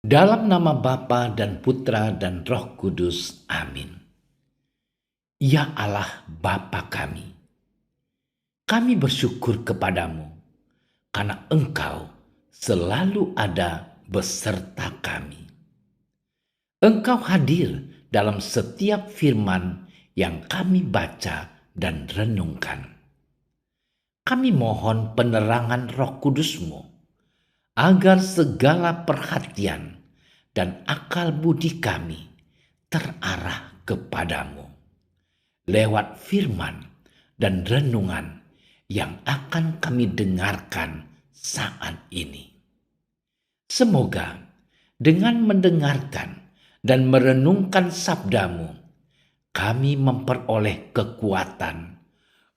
Dalam nama Bapa dan Putra dan Roh Kudus. Amin. Ya Allah Bapa kami bersyukur kepadamu karena Engkau selalu ada beserta kami. Engkau hadir dalam setiap firman yang kami baca dan renungkan. Kami mohon penerangan Roh Kudus-Mu agar segala perhatian dan akal budi kami terarah kepadamu lewat firman dan renungan yang akan kami dengarkan saat ini. Semoga dengan mendengarkan dan merenungkan sabdamu, kami memperoleh kekuatan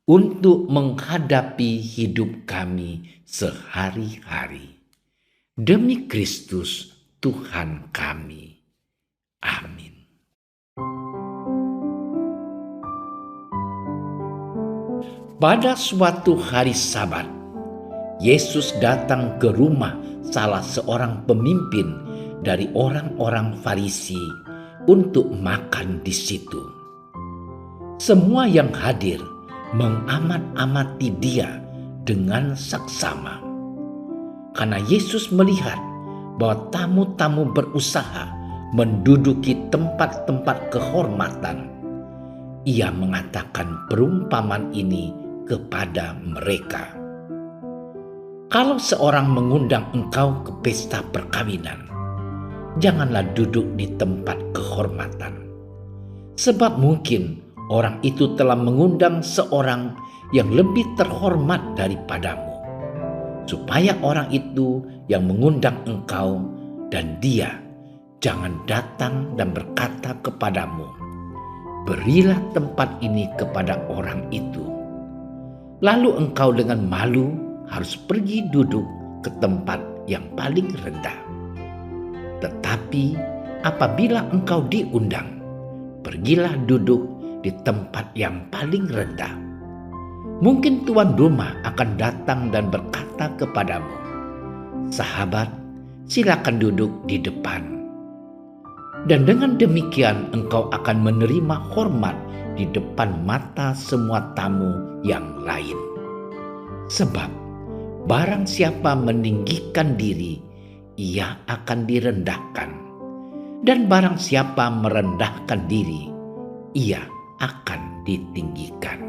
untuk menghadapi hidup kami sehari-hari. Demi Kristus Tuhan kami. Amin. Pada suatu hari Sabat, Yesus datang ke rumah salah seorang pemimpin dari orang-orang Farisi untuk makan di situ. Semua yang hadir mengamat-amati dia dengan saksama. Karena Yesus melihat bahwa tamu-tamu berusaha menduduki tempat-tempat kehormatan, ia mengatakan perumpamaan ini kepada mereka. Kalau seorang mengundang engkau ke pesta perkawinan, janganlah duduk di tempat kehormatan. Sebab mungkin orang itu telah mengundang seorang yang lebih terhormat daripadamu, supaya orang itu yang mengundang engkau dan dia jangan datang dan berkata kepadamu, berilah tempat ini kepada orang itu. Lalu engkau dengan malu harus pergi duduk ke tempat yang paling rendah. Tetapi apabila engkau diundang, pergilah duduk di tempat yang paling rendah. Mungkin tuan rumah akan datang dan berkata kepadamu, sahabat, silakan duduk di depan. Dan dengan demikian engkau akan menerima hormat di depan mata semua tamu yang lain. Sebab barang siapa meninggikan diri, ia akan direndahkan. Dan barang siapa merendahkan diri, ia akan ditinggikan.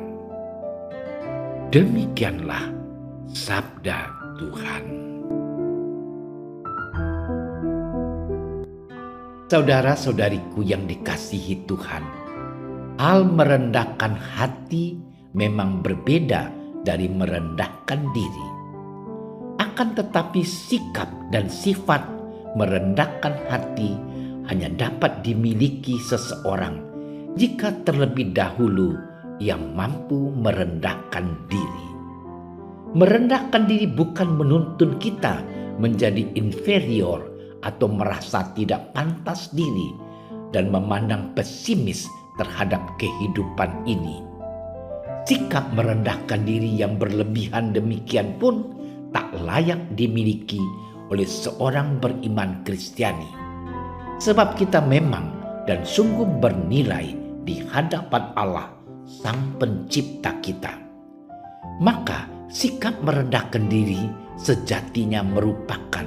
Demikianlah sabda Tuhan. Saudara-saudariku yang dikasihi Tuhan, hal merendahkan hati memang berbeda dari merendahkan diri. Akan tetapi sikap dan sifat merendahkan hati hanya dapat dimiliki seseorang jika terlebih dahulu ia mampu merendahkan diri. Merendahkan diri bukan menuntun kita menjadi inferior atau merasa tidak pantas diri dan memandang pesimis terhadap kehidupan ini. Sikap merendahkan diri yang berlebihan demikian pun tak layak dimiliki oleh seorang beriman Kristiani. Sebab kita memang dan sungguh bernilai di hadapan Allah, Sang Pencipta kita. Maka sikap merendahkan diri sejatinya merupakan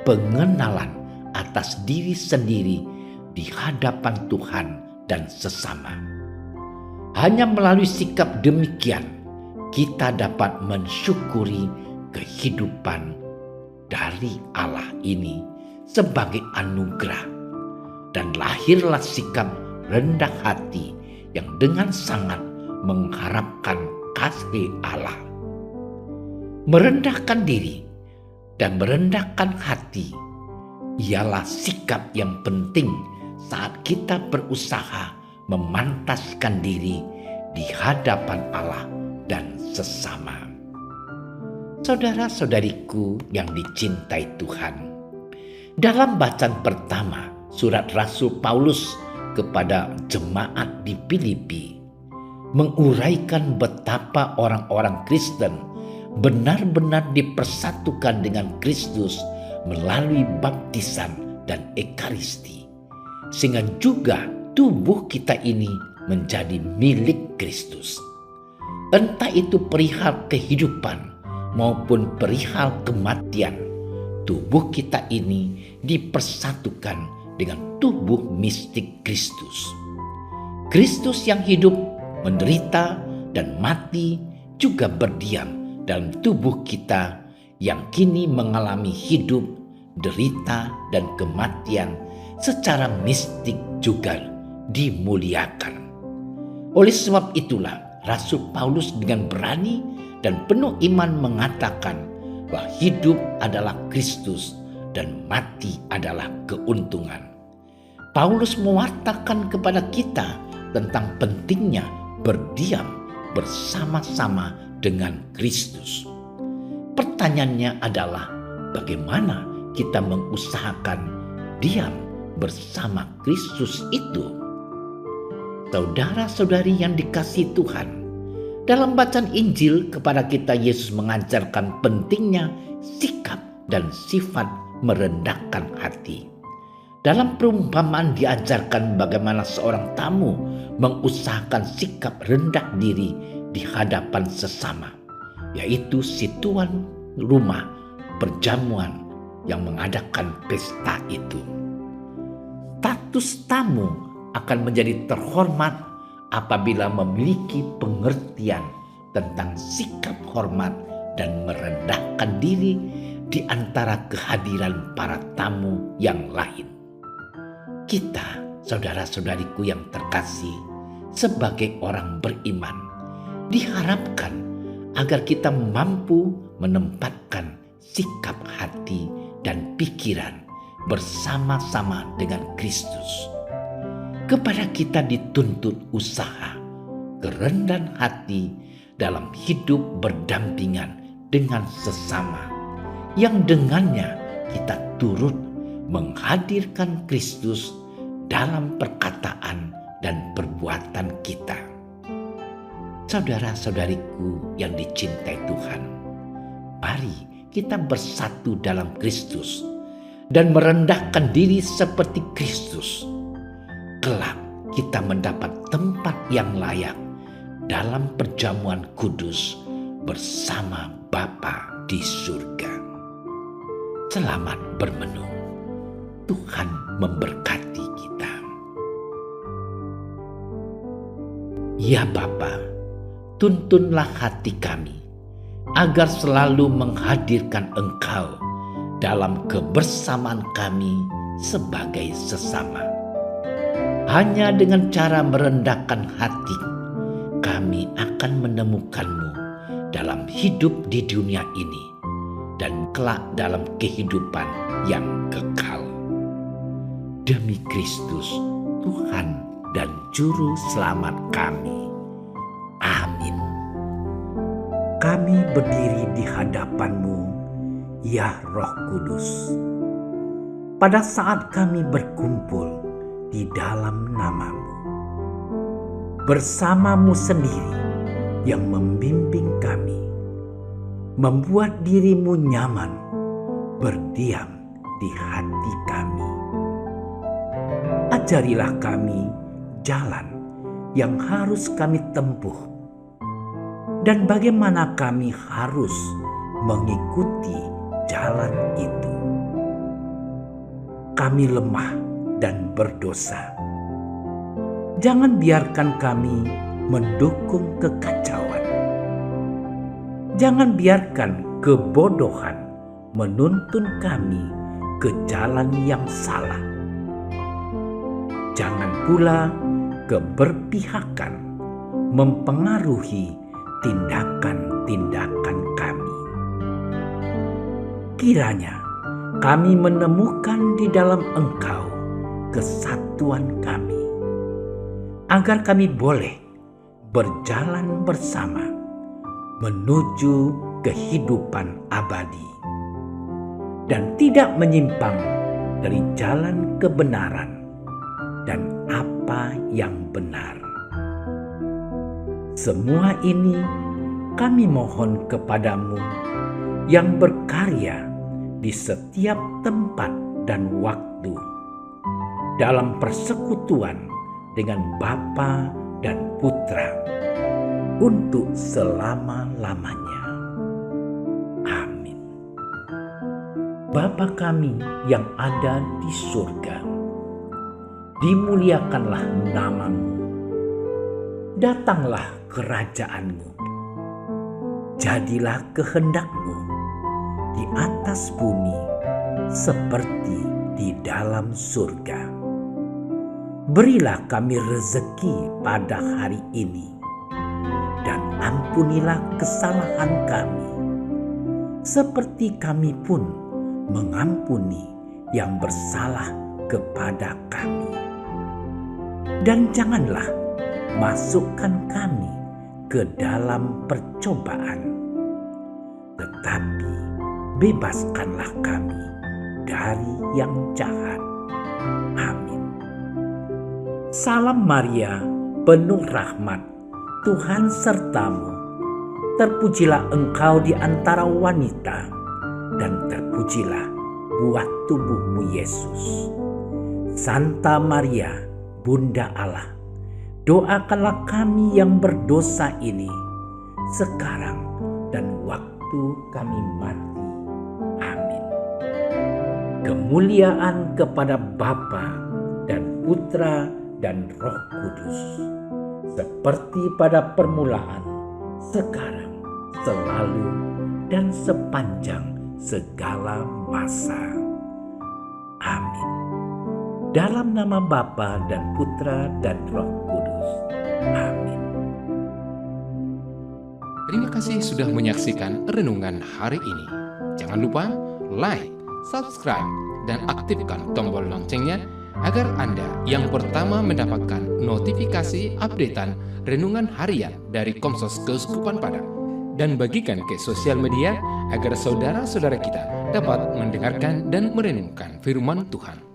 pengenalan atas diri sendiri di hadapan Tuhan dan sesama. Hanya melalui sikap demikian, kita dapat mensyukuri kehidupan dari Allah ini sebagai anugerah. Dan lahirlah sikap rendah hati yang dengan sangat mengharapkan kasih Allah. Merendahkan diri dan merendahkan hati ialah sikap yang penting saat kita berusaha memantaskan diri di hadapan Allah dan sesama. Saudara-saudariku yang dicintai Tuhan, dalam bacaan pertama surat Rasul Paulus kepada jemaat di Filipi menguraikan betapa orang-orang Kristen benar-benar dipersatukan dengan Kristus melalui baptisan dan ekaristi, sehingga juga tubuh kita ini menjadi milik Kristus. Entah itu perihal kehidupan maupun perihal kematian, tubuh kita ini dipersatukan dengan tubuh mistik Kristus. Kristus yang hidup, menderita, dan mati juga berdiam dalam tubuh kita yang kini mengalami hidup, derita, dan kematian secara mistik juga dimuliakan. Oleh sebab itulah Rasul Paulus dengan berani dan penuh iman mengatakan bahwa hidup adalah Kristus dan mati adalah keuntungan. Paulus mewartakan kepada kita tentang pentingnya berdiam bersama-sama dengan Kristus. Pertanyaannya adalah bagaimana kita mengusahakan diam bersama Kristus itu? Saudara-saudari yang dikasihi Tuhan, dalam bacaan Injil kepada kita Yesus mengajarkan pentingnya sikap dan sifat merendahkan hati. Dalam perumpamaan diajarkan bagaimana seorang tamu mengusahakan sikap rendah diri di hadapan sesama, yaitu si tuan rumah perjamuan yang mengadakan pesta itu. Status tamu akan menjadi terhormat apabila memiliki pengertian tentang sikap hormat dan merendahkan diri di antara kehadiran para tamu yang lain. Kita, saudara-saudariku yang terkasih, sebagai orang beriman, diharapkan agar kita mampu menempatkan sikap hati dan pikiran bersama-sama dengan Kristus. Kepada kita dituntut usaha, kerendahan hati dalam hidup berdampingan dengan sesama, yang dengannya kita turut menghadirkan Kristus dalam perkataan dan perbuatan kita. Saudara-saudariku yang dicintai Tuhan, mari kita bersatu dalam Kristus dan merendahkan diri seperti Kristus. Kelak kita mendapat tempat yang layak dalam perjamuan kudus bersama Bapa di surga. Selamat bermenung. Tuhan memberkati kita. Ya Bapa, tuntunlah hati kami agar selalu menghadirkan Engkau dalam kebersamaan kami sebagai sesama. Hanya dengan cara merendahkan hati, kami akan menemukan-Mu dalam hidup di dunia ini dan kelak dalam kehidupan yang kekal. Demi Kristus, Tuhan dan Juru Selamat kami. Amin. Kami berdiri di hadapan-Mu, ya Roh Kudus. Pada saat kami berkumpul di dalam nama-Mu, bersama-Mu sendiri yang membimbing kami, membuat diri-Mu nyaman berdiam di hati kami. Ajarilah kami jalan yang harus kami tempuh dan bagaimana kami harus mengikuti jalan itu. Kami lemah dan berdosa. Jangan biarkan kami mendukung kekacauan. Jangan biarkan kebodohan menuntun kami ke jalan yang salah. Jangan pula keberpihakan mempengaruhi tindakan-tindakan kami. Kiranya kami menemukan di dalam Engkau kesatuan kami, agar kami boleh berjalan bersama menuju kehidupan abadi dan tidak menyimpang dari jalan kebenaran dan apa yang benar. Semua ini kami mohon kepadamu yang berkarya di setiap tempat dan waktu, dalam persekutuan dengan Bapa dan Putra, untuk selama-lamanya. Amin. Bapa kami yang ada di surga, dimuliakanlah nama-Mu. Datanglah kerajaan-Mu. Jadilah kehendak-Mu di atas bumi seperti di dalam surga. Berilah kami rezeki pada hari ini, dan ampunilah kesalahan kami, seperti kami pun mengampuni yang bersalah kepada kami. Dan janganlah masukkan kami ke dalam percobaan, tetapi bebaskanlah kami dari yang jahat. Amin. Salam Maria, penuh rahmat, Tuhan sertamu. Terpujilah engkau di antara wanita, dan terpujilah buah tubuhmu Yesus. Santa Maria, Bunda Allah, doakanlah kami yang berdosa ini, sekarang dan waktu kami mati. Amin. Kemuliaan kepada Bapa dan Putra dan Roh Kudus, seperti pada permulaan, sekarang, selalu, dan sepanjang segala masa. Amin. Dalam nama Bapa dan Putra dan Roh Kudus. Amin. Terima kasih sudah menyaksikan renungan hari ini. Jangan lupa like, subscribe, dan aktifkan tombol loncengnya agar Anda yang pertama mendapatkan notifikasi updatean renungan harian dari Komsos Keuskupan Padang, dan bagikan ke sosial media agar saudara-saudara kita dapat mendengarkan dan merenungkan firman Tuhan.